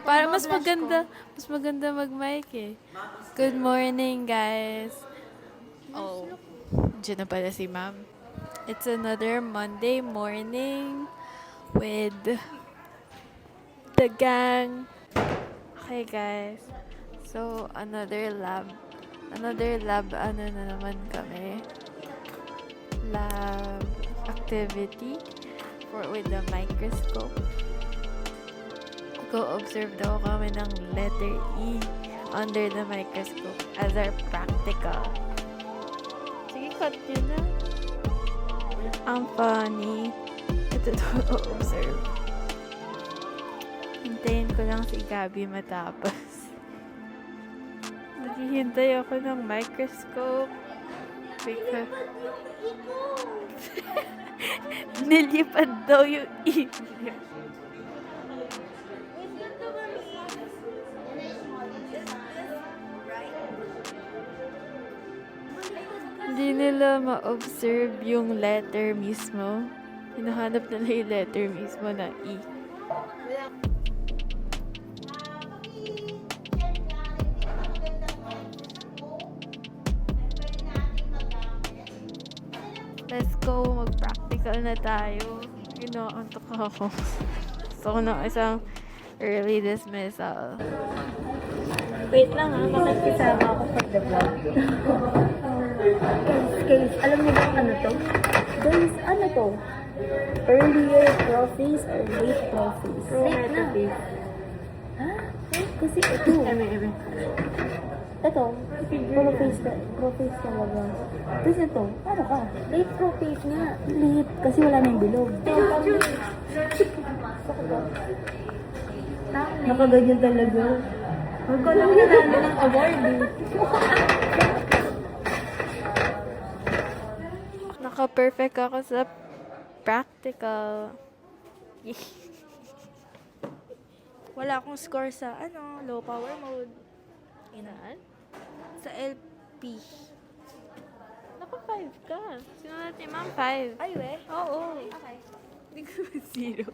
Para mas maganda mag-mic eh. Good morning, guys. Oh, dyan na pala si ma'am. It's another Monday morning with the gang. Okay, guys. So, another lab, ano na naman kami. Lab activity with the microscope. Go-observe daw kami ng letter E under the microscope as our practical. Sige, cut yun na. Ang funny. Ito daw observe. Hintayin ko lang si Gabby matapos. Naghihintay ako ng microscope. Because... Nilipad daw yung E. Hindi nila ma-observe yung letter mismo. Hinahanap nila yung letter mismo na E. Let's go, mag-practical na tayo. Inaantok ako. Gusto ko ng isang early dismissal. Wait lang ha, makikisama ako sa the vlog. Guys, alam niyo ba ano to? Guys, ano to? Earlier trophies or late trophies? Late na. Ha? Kasi ito. Ito, pro-face talaga. Tapos ito, ano ka? Late pro-face nga. Late, kasi wala na yung bilog. Nakaganyan talaga. Huwag ko lang nanalo ng award eh. Naka-perfect ako sa practical. Wala akong score sa low power mode. Inaan? Sa LP. Naka-5 ka. Sinulat ni ma'am 5. Ay, we? Oo. Okay. Hindi ko 0.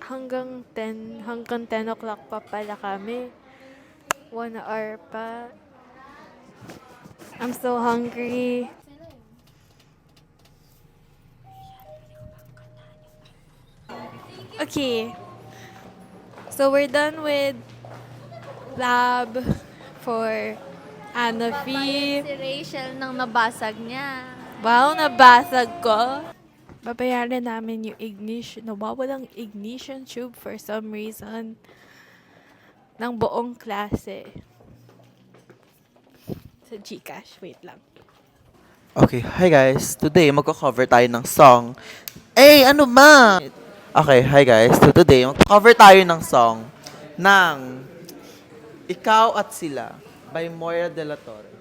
Hanggang 10 o'clock pa pala kami. 1 hour pa. I'm so hungry. Okay. So we're done with lab for Anafi. Si Rachel nang nabasag niya. Wow, nabasag ko. Babayaran namin yung ignition. Nawawalang ignition tube for some reason. Ng buong klase. Sa Gcash. Wait lang. Okay, hi guys. Today, magko-cover tayo ng song. Ano ma? Okay, hi guys. So today, magko-cover tayo ng song ng Ikaw at Sila by Moira De La Torre.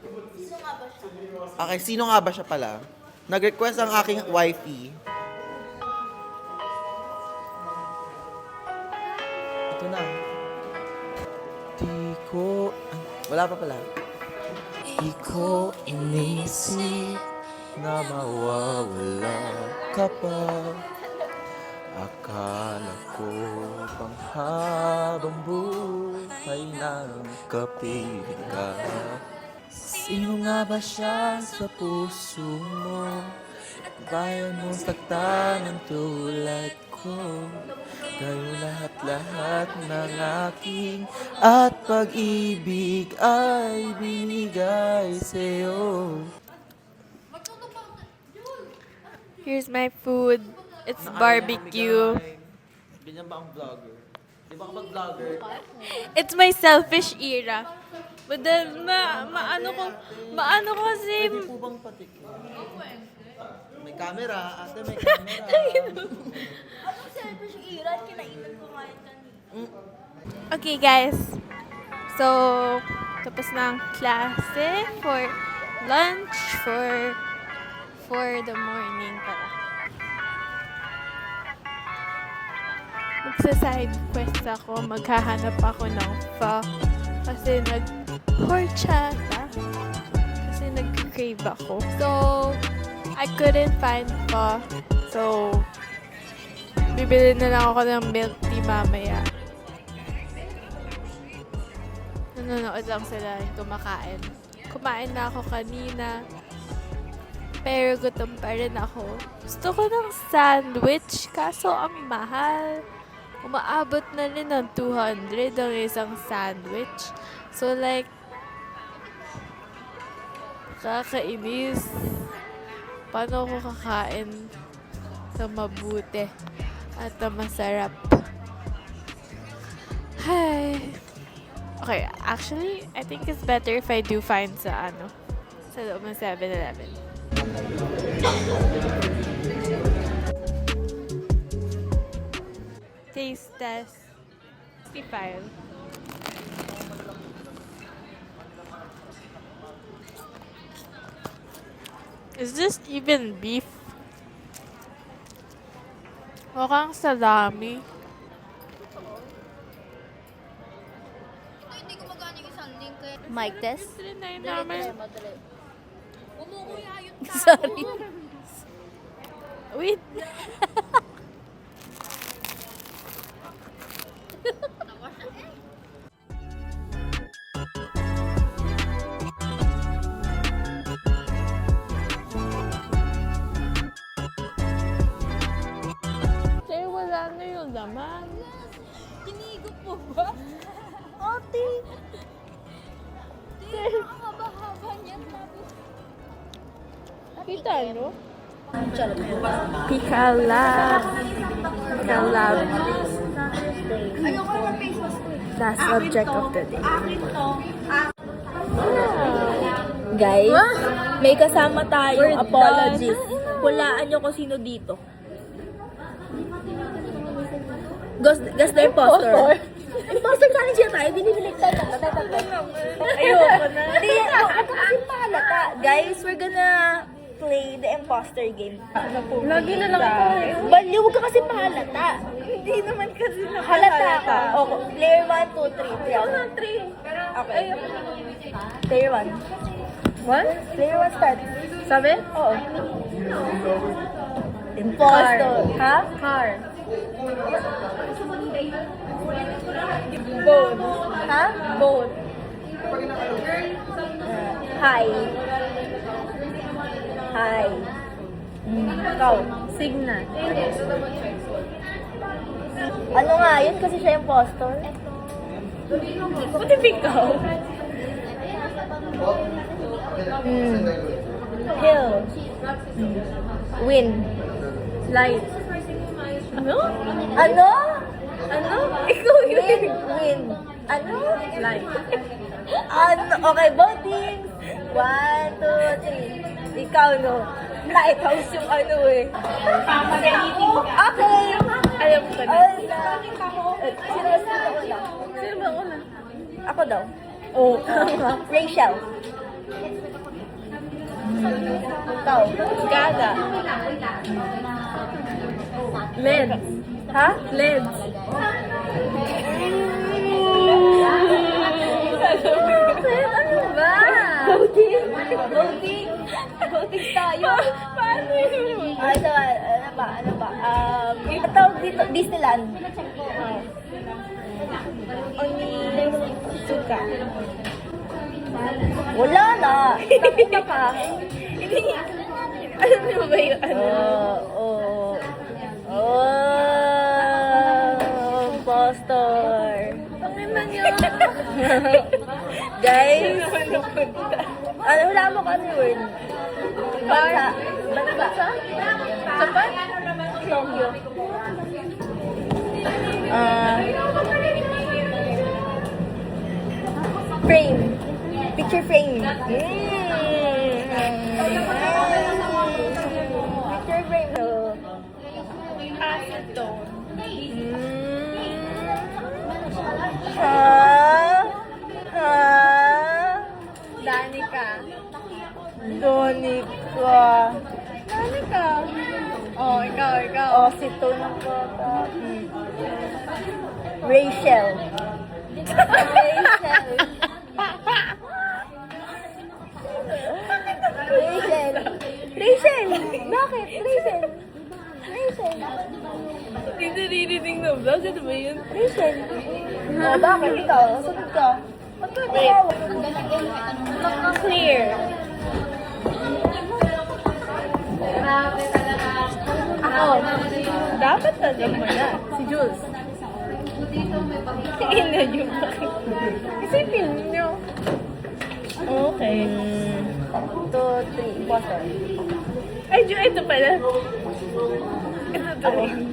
Okay, sino nga ba siya pala? Nag-request ang aking wifey. Ito na. Di ko... Wala pa pala. Di ko inisip na mawawala ka pa. Akala ko pang habang buhay nang kapiling ka. Sino nga ba siya sa puso mo? Bayan mong saktan ng tulad ko. Kayo lahat-lahat ng aking at pag-ibig ay binigay sa'yo. Here's my food. It's barbecue. Ganyan ba ang vlogger? Di ba kapag vlogger? It's my selfish era. But then, maano ko kasi... Pwede po bang patikin? May camera. Ate, may camera. Anong selfish era? Kinainan ko nga yan kanina. Okay, guys. So, tapos na ang klase for lunch for the morning pala. Magsa-side quest ako. Maghahanap ako ng pho. Kasi horchata. Kasi nag-crave ako. So, I couldn't find pho. So, bibili na lang ako ng milk tea mamaya. nanonood lang sila yung kumakain. Kumain na ako kanina. Pero gutom pa rin ako. Gusto ko ng sandwich, kaso ang mahal. Umaabot na rin ng 200 ang isang sandwich. So like, kakainis. Paano ako kakain sa mabuti at na masarap? Hi. Okay, actually, I think it's better if I do find sa loob ng 7-Eleven. Taste test. 65. Is this even beef? Mukhang salami. Hindi gumagana yung isang link. Mic test? Trinay namin. Sorry. Wait. Kaya wala na yung laman. Tinigop mo ba? Ate! Nakakabahaba niyan. Kita, no? Pikalab. Pikalab. Ayoko naman face mask ko. The subject of the day. Guys, may kasama tayong apologist. Hulaan nyo kung sino dito. Guess the imposter. Imposter challenge yan tayo. Binibilig tayo. Ayoko na. Hindi, huwag ka kasi mahalata. Guys, we're gonna play the imposter game. Lagi na lang ako. Bali, huwag ka kasi mahalata. Hindi naman kasi Halata ka. O, player 1, 2, 3. 3. Okay. Player 1. What? Player 1 start. Sabi? Oo. Imposter. Ha? Car. Boat. Ha? Boat. Hi. Hi. Ikaw. Signal. Ano nga yun? Kasi siya impostor. What if ikaw? Hill. Win. Light. Ano? Ano? Ano? Ikaw Win. Win. Ano? Light. Ano? Okay, voting. 1, 2, 3. Ikaw, no? Lighthouse yung ano eh. Okay. Alam ko na. Sino ako na? Sino ba una? Ako daw. Oh. Rachel. Ikaw. Gaga. Leds. Ha? Leds. Ano ba? Voting. Voting. Voting tayo. Paano yun? Ano ba? Ano ba? Ang tawag dito, Disneyland. Onitsuka. Wala na. Tapos na ka. Alam mo ba yung ano? Impostor. Pangina niyo. Guys, ano, wala mo kasi word. Bansa. Bansa? Sapat? Tokyo. Frame. Picture frame. Picture frame. Acetone. Ha? Danica. Donica. Danica. Oh, ikaw. Oh, si Tonong Kota. Rachel. Rachel! Bakit? Rachel! Hindi naririnig na vlog. Ano ba yun? Rachel! Oh, bakit ikaw? Sunod ka. Wait. Clear. Ako. Dapat alam mo na. Si Jules. Ina yung isipin nyo. Okay. 2, 3, bottle. Ay, ito pala. Ito to.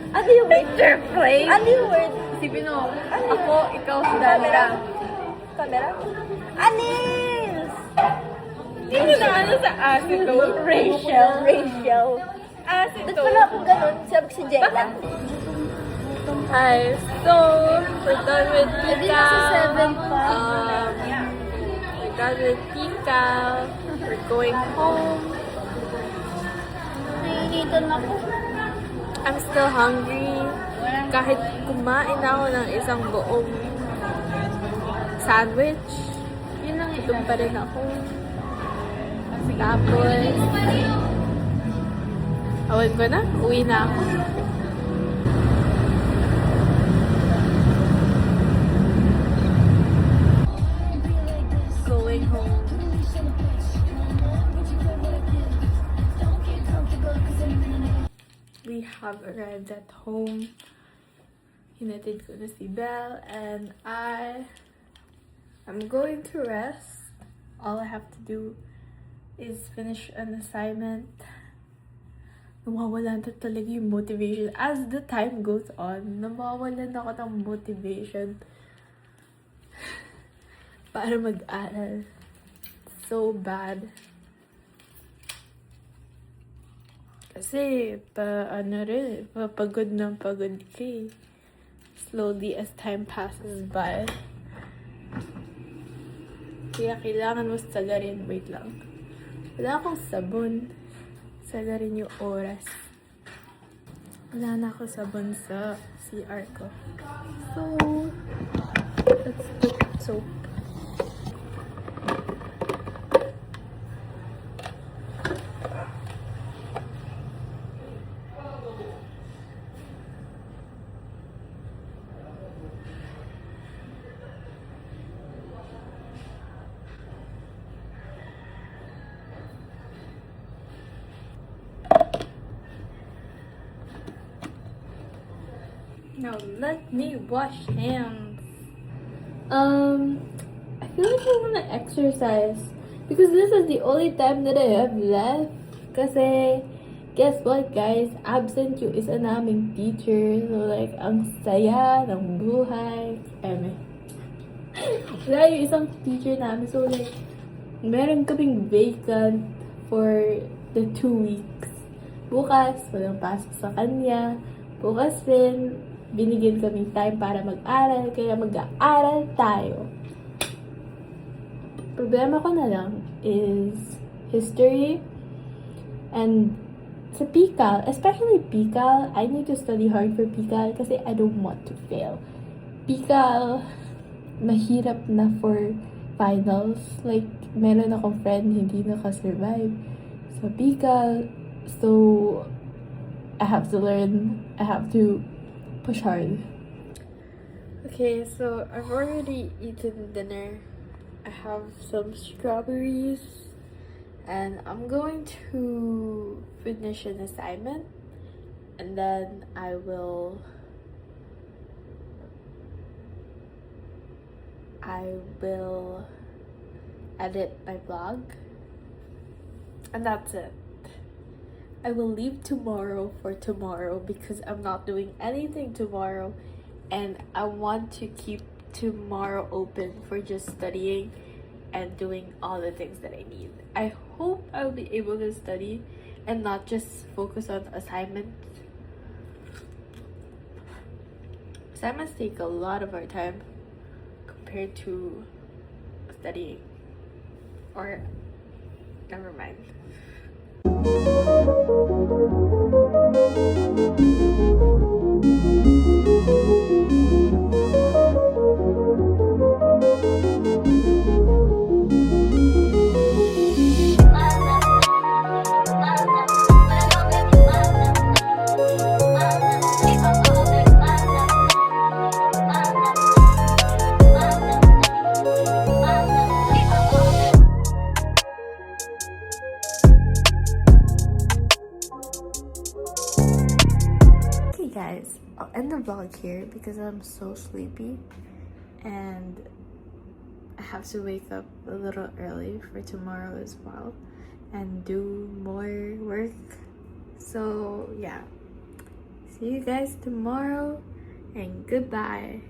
Ano yung picture frame? Ano yung word? Isipin mo. Ako, ikaw, si Camera. Camera? Anis! Hindi na ano sa acetone. Rachel. Acetone. Ba't pala akong ganun? Sabi ko si Jella. Hi, so we're done with Pika. We're done with Pika. We're going home. Nahihilitan ako. I'm still hungry. Kahit kumain ako ng isang buong sandwich, yun lang, itom pa rin ako. Tapos, awan ko na, uwi na ako. Going home. We have arrived at home. Hinatid ko na si Belle and I'm going to rest. All I have to do is finish an assignment. Nawawalan na talaga yung motivation. As the time goes on, nawawalan ako ng motivation para mag-aral. So bad. Kasi, pagod ng pagod ka eh. Slowly as time passes by. Kaya kailangan mo sagarin. Wait lang. Wala akong sabon. Sagarin yung oras. Wala na ako sabon sa CR ko. So, let's put soap. Now let me wash hands. I feel like I want to exercise because this is the only time that I have left. Kasi, guess what guys? Absent yung isa naming teacher. So like, ang saya ng buhay. Wala yung isang teacher namin. So like, meron kaming vacant for the 2 weeks. Bukas, walang pasok sa kanya. Bukas din, binigyan kami time para mag-aral, kaya mag-aaral tayo. Problema ko na lang is history and sa PICAL, especially PICAL, I need to study hard for PICAL kasi I don't want to fail. PICAL, mahirap na for finals. Like, meron akong friend hindi nakasurvive sa PICAL. So, I have to learn, I have to push hard. Okay, so I've already eaten dinner. I have some strawberries and I'm going to finish an assignment and then I will edit my vlog and that's it. I will leave tomorrow for tomorrow because I'm not doing anything tomorrow and I want to keep tomorrow open for just studying and doing all the things that I need. I hope I'll be able to study and not just focus on assignments. Assignments take a lot of our time compared to studying. Or, never mind. guys, I'll end the vlog here because I'm so sleepy and I have to wake up a little early for tomorrow as well and do more work. So yeah, see you guys tomorrow and goodbye.